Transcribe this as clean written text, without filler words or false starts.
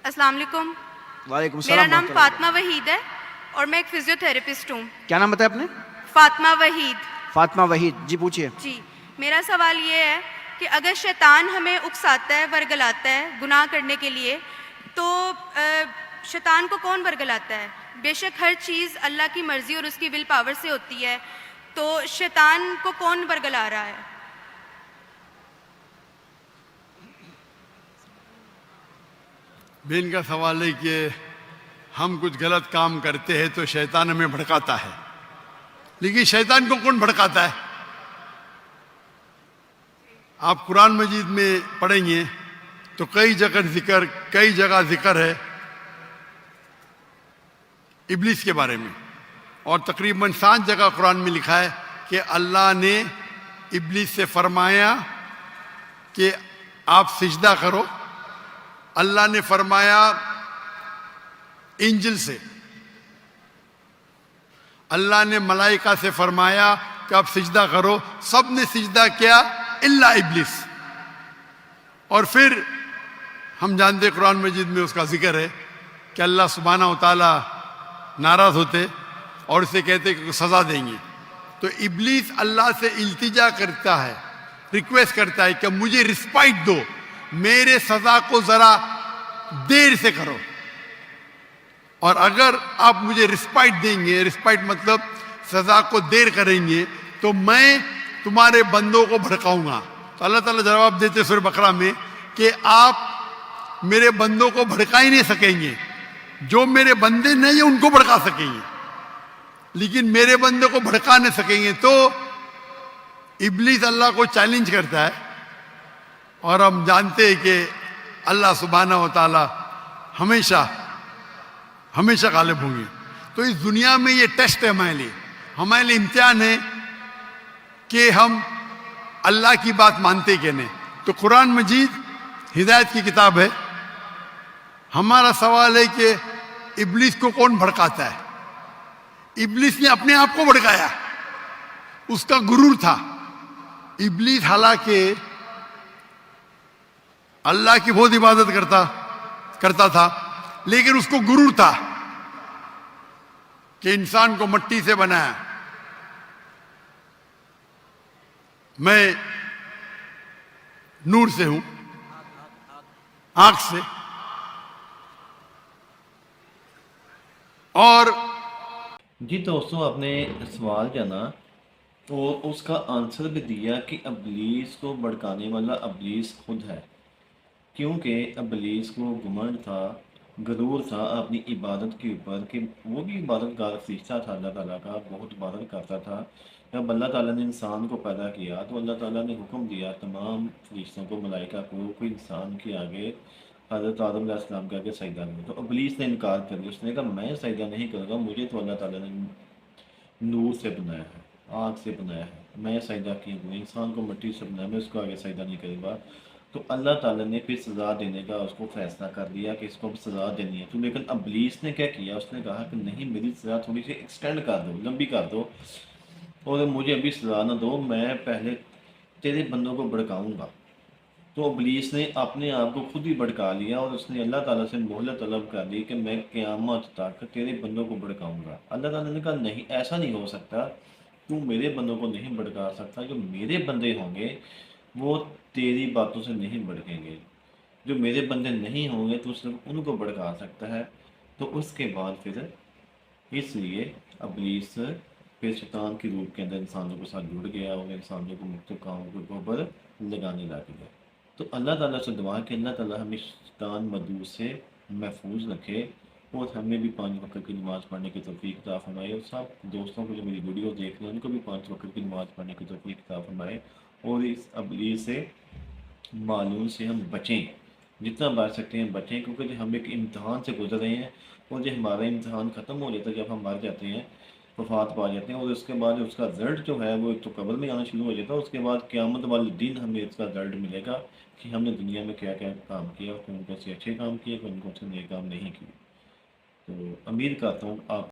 السلام علیکم. وعلیکم میرا السلام نام ورحمۃ اللہ. فاطمہ وحید ہے اور میں ایک فزیوتھراپسٹ ہوں. کیا نام بتایا آپ نے؟ فاطمہ وحید. فاطمہ وحید جی پوچھیے. جی میرا سوال یہ ہے کہ اگر شیطان ہمیں اکساتا ہے ورگلاتا ہے گناہ کرنے کے لیے تو شیطان کو کون ورگلاتا ہے؟ بے شک ہر چیز اللہ کی مرضی اور اس کی ول پاور سے ہوتی ہے، تو شیطان کو کون ورگلا رہا ہے؟ بہن کا سوال ہے کہ ہم کچھ غلط کام کرتے ہیں تو شیطان ہمیں بھڑکاتا ہے، لیکن شیطان کو کون بھڑکاتا ہے؟ آپ قرآن مجید میں پڑھیں گے تو کئی جگہ ذکر ہے ابلیس کے بارے میں، اور تقریباً 7 جگہ قرآن میں لکھا ہے کہ اللہ نے ابلیس سے فرمایا کہ آپ سجدہ کرو. اللہ نے فرمایا انجل سے، اللہ نے ملائکہ سے فرمایا کہ آپ سجدہ کرو، سب نے سجدہ کیا الا ابلیس. اور پھر ہم جانتے قرآن مجید میں اس کا ذکر ہے کہ اللہ سبحانہ و تعالی ناراض ہوتے اور اسے کہتے کہ سزا دیں گے. تو ابلیس اللہ سے التجا کرتا ہے، ریکویسٹ کرتا ہے کہ مجھے رسپائٹ دو، میرے سزا کو ذرا دیر سے کرو، اور اگر آپ مجھے رسپائٹ دیں گے، رسپائٹ مطلب سزا کو دیر کریں گے، تو میں تمہارے بندوں کو بھڑکاؤں گا. تو اللہ تعالیٰ جواب دیتے سورہ بقرہ میں کہ آپ میرے بندوں کو بھڑکا ہی نہیں سکیں گے، جو میرے بندے نہیں ان کو بھڑکا سکیں گے لیکن میرے بندے کو بھڑکا نہیں سکیں گے. تو ابلیس اللہ کو چیلنج کرتا ہے، اور ہم جانتے ہیں کہ اللہ سبحانہ و تعالی ہمیشہ غالب ہوں گے. تو اس دنیا میں یہ ٹیسٹ ہے ہمارے لیے امتحان ہے کہ ہم اللہ کی بات مانتے کہ نہیں. تو قرآن مجید ہدایت کی کتاب ہے. ہمارا سوال ہے کہ ابلیس کو کون بھڑکاتا ہے؟ ابلیس نے اپنے آپ کو بھڑکایا، اس کا غرور تھا. ابلیس حالانکہ اللہ کی بہت عبادت کرتا تھا، لیکن اس کو غرور تھا کہ انسان کو مٹی سے بنایا، میں نور سے ہوں، آنکھ سے. اور جی دوستوں، آپ نے سوال جانا اور اس کا آنسر بھی دیا کہ ابلیس کو بھڑکانے والا ابلیس خود ہے، کیونکہ ابلیس کو گمنڈ تھا، غرور تھا اپنی عبادت کے اوپر کہ وہ بھی عبادت گار فرشتہ تھا، اللہ تعالیٰ کا بہت عبادت کرتا تھا. جب اللہ تعالیٰ نے انسان کو پیدا کیا تو اللہ تعالیٰ نے حکم دیا تمام فرشتوں کو، ملائکہ کو، کوئی انسان کے آگے حضرت آدم علیہ السلام کے آگے سجدہ نہیں. تو ابلیس نے انکار کر دیا، اس نے کہا میں سجدہ نہیں کروں گا، مجھے تو اللہ تعالیٰ نے نور سے بنایا ہے، آگ سے بنایا ہے، میں سجدہ کیوں کروں؟ انسان کو مٹی سے بنایا، میں اس کو آگے سجدہ نہیں کروں گا. تو اللہ تعالیٰ نے پھر سزا دینے کا اس کو فیصلہ کر دیا کہ اس کو سزا دینی ہے. تو لیکن ابلیس نے کیا کیا؟ اس نے کہا کہ نہیں، میری سزا تھوڑی سی ایکسٹینڈ کر دو، لمبی کر دو، اور مجھے ابھی سزا نہ دو، میں پہلے تیرے بندوں کو بھڑکاؤں گا. تو ابلیس نے اپنے آپ کو خود ہی بھڑکا لیا، اور اس نے اللہ تعالیٰ سے مہلت طلب کر لی کہ میں قیامت تک تیرے بندوں کو بھڑکاؤں گا. اللہ تعالیٰ نے کہا نہیں، ایسا نہیں ہو سکتا، تو میرے بندوں کو نہیں بھڑکا سکتا. جو میرے بندے ہوں گے وہ تیری باتوں سے نہیں بھڑکیں گے، جو میرے بندے نہیں ہوں گے تو اس ان کو بھڑکا سکتا ہے. تو اس کے بعد پھر اس لیے ابلیس پھر شیطان کی روح کے اندر انسانوں کے ساتھ جڑ گیا اور انسانوں کو مختلف کاموں کے اوپر لگانے لگ گیا. تو اللہ تعالیٰ سے دعا کہ اللہ تعالیٰ ہمیں شیطان مدعو سے محفوظ رکھے، اور ہمیں بھی 5 وقت کی نماز پڑھنے کی توفیق عطا فرمائے، اور سب دوستوں کو جو میری ویڈیو دیکھ رہے ہیں ان کو بھی 5 وقت کی نماز پڑھنے کی توفیق عطا فرمائے، اور اس ابلیس سے معلوم سے ہم بچیں، جتنا بچ سکتے ہیں بچیں. کیونکہ ہم ایک امتحان سے گزر رہے ہیں، اور جب ہمارا امتحان ختم ہو جاتا ہے، جب ہم مر جاتے ہیں، وفات پا جاتے ہیں، اور اس کے بعد اس کا رزلٹ جو ہے وہ ایک تو قبر میں آنا شروع ہو جاتا ہے، اس کے بعد قیامت والے دن ہمیں اس کا رزلٹ ملے گا کہ ہم نے دنیا میں کیا کیا کام کیا، کون کون سے اچھے کام کیے، کون کون سے نئے کام نہیں کیے. تو امید کرتا ہوں آپ